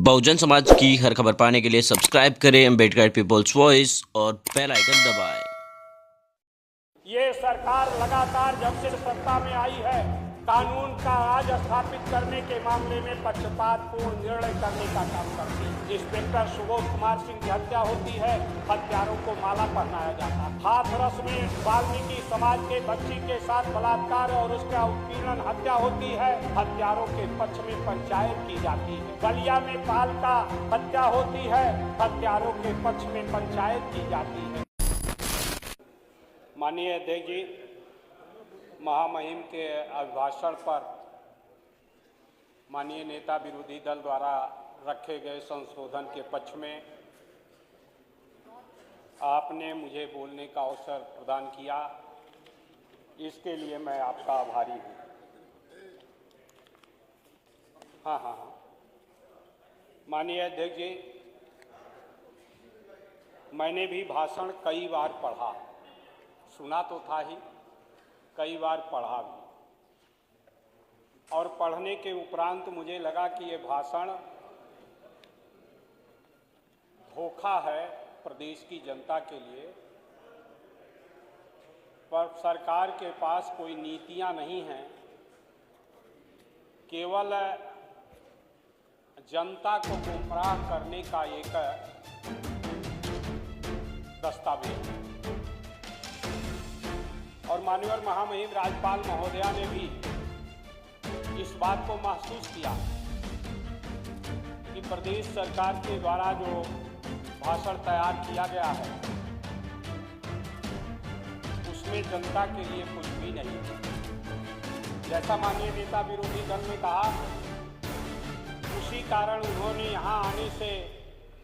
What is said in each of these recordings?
बहुजन समाज की हर खबर पाने के लिए सब्सक्राइब करें अम्बेडकर पीपल्स वॉइस और बेल आइकन दबाएं। ये सरकार लगातार जब से सत्ता में आई है कानून का राज स्थापित करने के मामले में पक्षपातपूर्ण निर्णय करने का काम करती है। इंस्पेक्टर सुबोध कुमार सिंह की हत्या होती है, हत्यारों को माला पहनाया जाता है। हाथरस में वाल्मीकि समाज के बच्ची के साथ बलात्कार और उसका उत्पीड़न हत्या होती है, हत्यारों के पक्ष में पंचायत की जाती है। बलिया में बाल का हत्या होती है, हत्यारों के पक्ष में पंचायत की जाती है। माननीय अध्यक्ष जी, महामहिम के अभिभाषण पर माननीय नेता विरोधी दल द्वारा रखे गए संशोधन के पक्ष में आपने मुझे बोलने का अवसर प्रदान किया, इसके लिए मैं आपका आभारी हूँ। हाँ। माननीय अध्यक्ष जी, मैंने भी भाषण कई बार पढ़ा, सुना तो था ही, कई बार पढ़ा भी, और पढ़ने के उपरांत मुझे लगा कि ये भाषण धोखा है प्रदेश की जनता के लिए। पर सरकार के पास कोई नीतियां नहीं हैं, केवल जनता को गुमराह करने का एक दस्तावेज। और माननीय महामहिम राज्यपाल महोदया ने भी इस बात को महसूस किया कि प्रदेश सरकार के द्वारा जो भाषण तैयार किया गया है उसमें जनता के लिए कुछ भी नहीं है। जैसा माननीय नेता विरोधी दल ने कहा, उसी कारण उन्होंने यहाँ आने से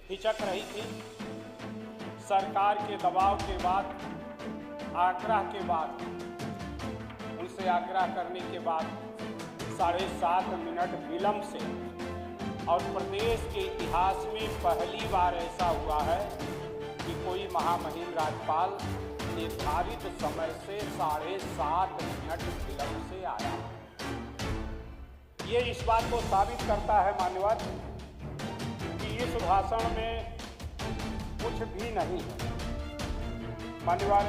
हिचक रही थी। सरकार के दबाव के बाद, आग्रह के बाद, उनसे आग्रह करने के बाद 7.5 मिनट विलंब से, और प्रदेश के इतिहास में पहली बार ऐसा हुआ है कि कोई महामहिम राज्यपाल निर्धारित समय से 7.5 मिनट विलंब से आया। ये इस बात को साबित करता है मान्यवर कि इस भाषण में कुछ भी नहीं है। मान्यवर,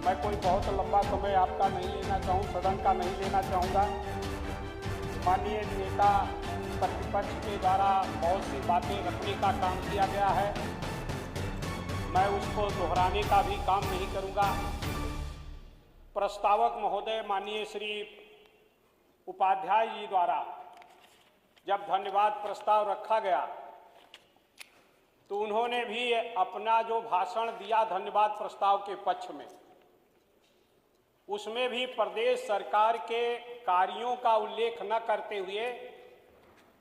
मैं कोई बहुत लंबा समय आपका नहीं लेना चाहूँ, सदन का नहीं लेना चाहूँगा। माननीय नेता प्रतिपक्ष के द्वारा बहुत सी बातें रखने का काम किया गया है, मैं उसको दोहराने का भी काम नहीं करूँगा। प्रस्तावक महोदय माननीय श्री उपाध्याय जी द्वारा जब धन्यवाद प्रस्ताव रखा गया तो उन्होंने भी अपना जो भाषण दिया धन्यवाद प्रस्ताव के पक्ष में, उसमें भी प्रदेश सरकार के कार्यों का उल्लेख न करते हुए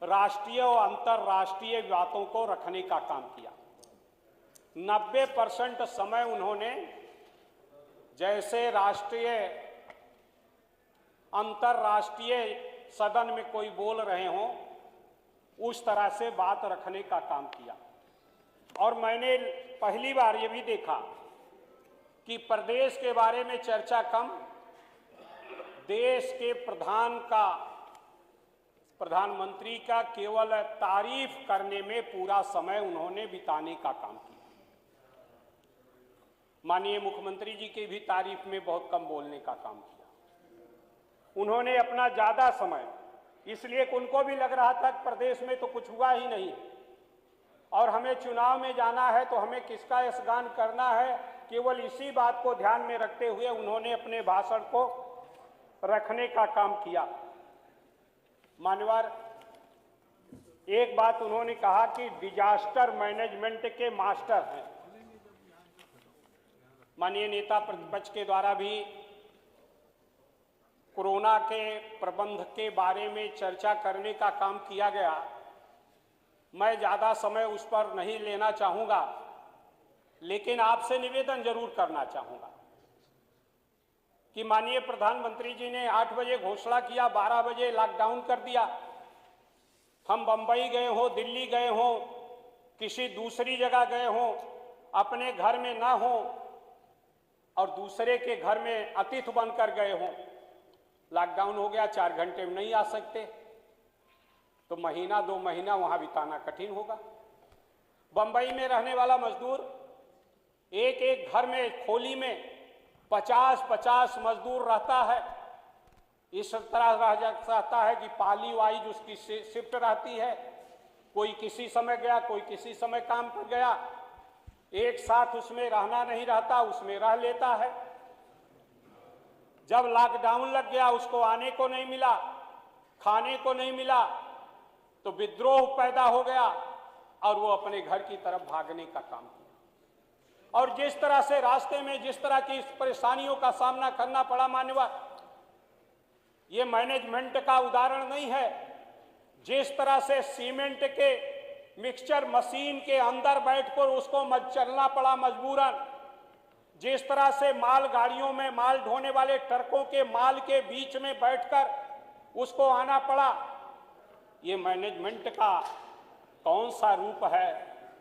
राष्ट्रीय और अंतर्राष्ट्रीय बातों को रखने का काम किया। 90% समय उन्होंने जैसे राष्ट्रीय अंतर्राष्ट्रीय सदन में कोई बोल रहे हों उस तरह से बात रखने का काम किया। और मैंने पहली बार ये भी देखा कि प्रदेश के बारे में चर्चा कम, देश के प्रधानमंत्री का केवल तारीफ करने में पूरा समय उन्होंने बिताने का काम किया। माननीय मुख्यमंत्री जी की भी तारीफ में बहुत कम बोलने का काम किया। उन्होंने अपना ज्यादा समय, इसलिए कि उनको भी लग रहा था कि प्रदेश में तो कुछ हुआ ही नहीं और हमें चुनाव में जाना है तो हमें किसका यशगान करना है, केवल इसी बात को ध्यान में रखते हुए उन्होंने अपने भाषण को रखने का काम किया। मान्यवर, एक बात उन्होंने कहा कि डिजास्टर मैनेजमेंट के मास्टर हैं। माननीय नेता प्रतिपक्ष के द्वारा भी कोरोना के प्रबंध के बारे में चर्चा करने का काम किया गया। मैं ज्यादा समय उस पर नहीं लेना चाहूंगा, लेकिन आपसे निवेदन जरूर करना चाहूंगा कि माननीय प्रधानमंत्री जी ने 8 बजे घोषणा किया, 12 बजे लॉकडाउन कर दिया। हम बंबई गए हों, दिल्ली गए हों, किसी दूसरी जगह गए हों, अपने घर में ना हों और दूसरे के घर में अतिथि बनकर गए हों, लॉकडाउन हो गया, 4 घंटे में नहीं आ सकते। तो महीना 2 महीना वहां बिताना कठिन होगा। बंबई में रहने वाला मजदूर एक एक घर में खोली में 50-50 मजदूर रहता है। इस तरह रहता है कि पाली वाइज उसकी शिफ्ट रहती है, कोई किसी समय गया, कोई किसी समय काम पर गया, एक साथ उसमें रहना नहीं रहता, उसमें रह लेता है। जब लॉकडाउन लग गया, उसको आने को नहीं मिला, खाने को नहीं मिला, तो विद्रोह पैदा हो गया और वो अपने घर की तरफ भागने का काम किया। और जिस तरह से रास्ते में जिस तरह की परेशानियों का सामना करना पड़ा मान्यवर, ये मैनेजमेंट का उदाहरण नहीं है। जिस तरह से सीमेंट के मिक्सचर मशीन के अंदर बैठकर उसको चलना पड़ा मजबूरन, जिस तरह से माल गाड़ियों में माल ढोने वाले ट्रकों के माल के बीच में बैठकर उसको आना पड़ा, ये मैनेजमेंट का कौन सा रूप है?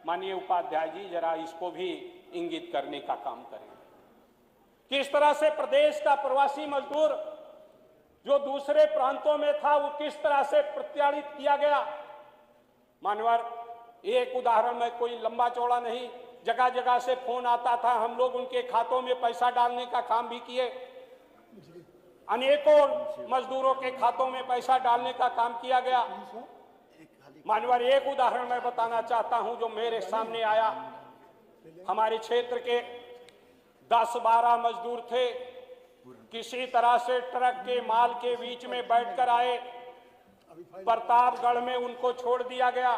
माननीय उपाध्याय जी जरा इसको भी इंगित करने का काम करें। किस तरह से प्रदेश का प्रवासी मजदूर जो दूसरे प्रांतों में था वो किस तरह से प्रत्यारित किया गया। मानवर, एक उदाहरण में, कोई लंबा चौड़ा नहीं, जगह जगह से फोन आता था, हम लोग उनके खातों में पैसा डालने का काम भी किए, अनेकों मजदूरों के खातों में पैसा डालने का काम किया गया। मानवर, एक उदाहरण मैं बताना चाहता हूं जो मेरे सामने आया। हमारे क्षेत्र के 10-12 मजदूर थे, किसी तरह से ट्रक के माल के बीच में बैठकर आए, प्रतापगढ़ में उनको छोड़ दिया गया,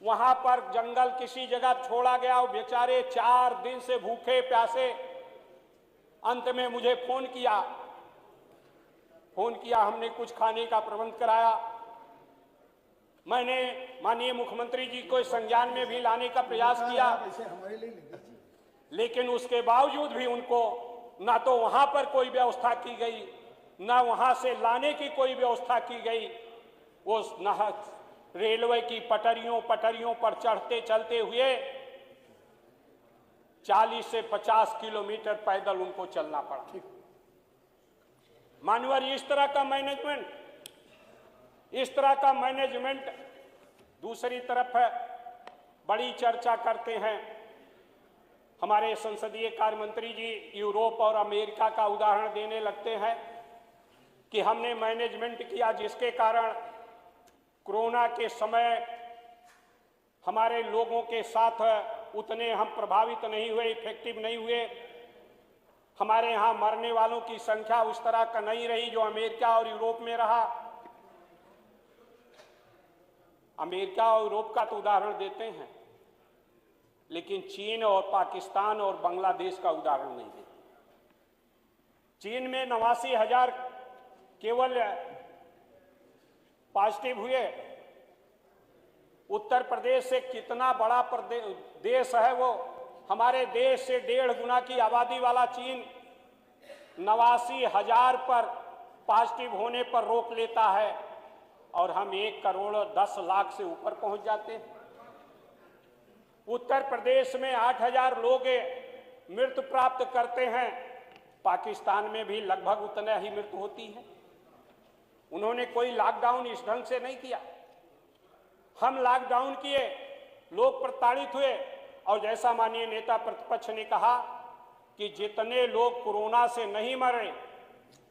वहां पर जंगल किसी जगह छोड़ा गया, वो बेचारे 4 दिन से भूखे प्यासे। अंत में मुझे फोन किया, हमने कुछ खाने का प्रबंध कराया। मैंने माननीय मुख्यमंत्री जी को संज्ञान में भी लाने का प्रयास किया, लेकिन उसके बावजूद भी उनको ना तो वहां पर कोई व्यवस्था की गई, ना वहां से लाने की कोई व्यवस्था की गई। वो रेलवे की पटरियों पर चढ़ते चलते हुए 40 से 50 किलोमीटर पैदल उनको चलना पड़ा। मानवर, इस तरह का मैनेजमेंट दूसरी तरफ है। बड़ी चर्चा करते हैं हमारे संसदीय कार्य मंत्री जी, यूरोप और अमेरिका का उदाहरण देने लगते हैं कि हमने मैनेजमेंट किया जिसके कारण कोरोना के समय हमारे लोगों के साथ उतने हम प्रभावित नहीं हुए, इफेक्टिव नहीं हुए। हमारे यहाँ मरने वालों की संख्या उस तरह का नहीं रही जो अमेरिका और यूरोप में रहा। अमेरिका और यूरोप का तो उदाहरण देते हैं, लेकिन चीन और पाकिस्तान और बांग्लादेश का उदाहरण नहीं देते। चीन में 89,000 केवल पॉजिटिव हुए। उत्तर प्रदेश से कितना बड़ा देश है वो, हमारे देश से 1.5 गुना की आबादी वाला चीन 89,000 पर पॉजिटिव होने पर रोक लेता है और हम 1,10,00,000 से ऊपर पहुंच जाते हैं। उत्तर प्रदेश में 8,000 लोग मृत्यु प्राप्त करते हैं, पाकिस्तान में भी लगभग उतना ही मृत्यु होती है। उन्होंने कोई लॉकडाउन इस ढंग से नहीं किया। हम लॉकडाउन किए, लोग प्रताड़ित हुए, और जैसा माननीय नेता प्रतिपक्ष ने कहा कि जितने लोग कोरोना से नहीं मरे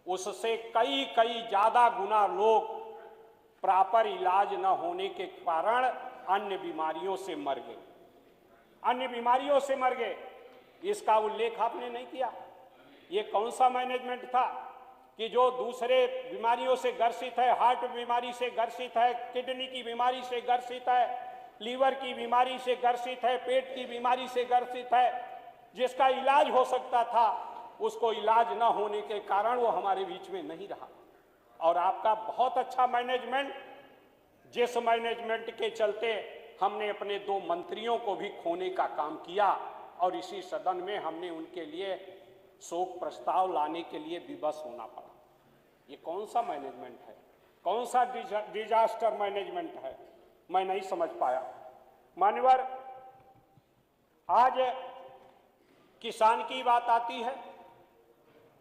उससे कई ज्यादा गुना लोग प्रॉपर इलाज न होने के कारण अन्य बीमारियों से मर गए। इसका उल्लेख आपने नहीं किया। ये कौन सा मैनेजमेंट था कि जो दूसरे बीमारियों से ग्रसित है, हार्ट बीमारी से ग्रसित है, किडनी की बीमारी से ग्रसित है, लीवर की बीमारी से ग्रसित है, पेट की बीमारी से ग्रसित है, जिसका इलाज हो सकता था उसको इलाज न होने के कारण वो हमारे बीच में नहीं रहा। और आपका बहुत अच्छा मैनेजमेंट, जिस मैनेजमेंट के चलते हमने अपने 2 मंत्रियों को भी खोने का काम किया और इसी सदन में हमने उनके लिए शोक प्रस्ताव लाने के लिए विवश होना पड़ा। ये कौन सा मैनेजमेंट है? कौन सा डिजास्टर मैनेजमेंट है? मैं नहीं समझ पाया। मान्यवर, आज किसान की बात आती है।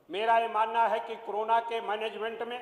मेरा ये मानना है कि कोरोना के मैनेजमेंट में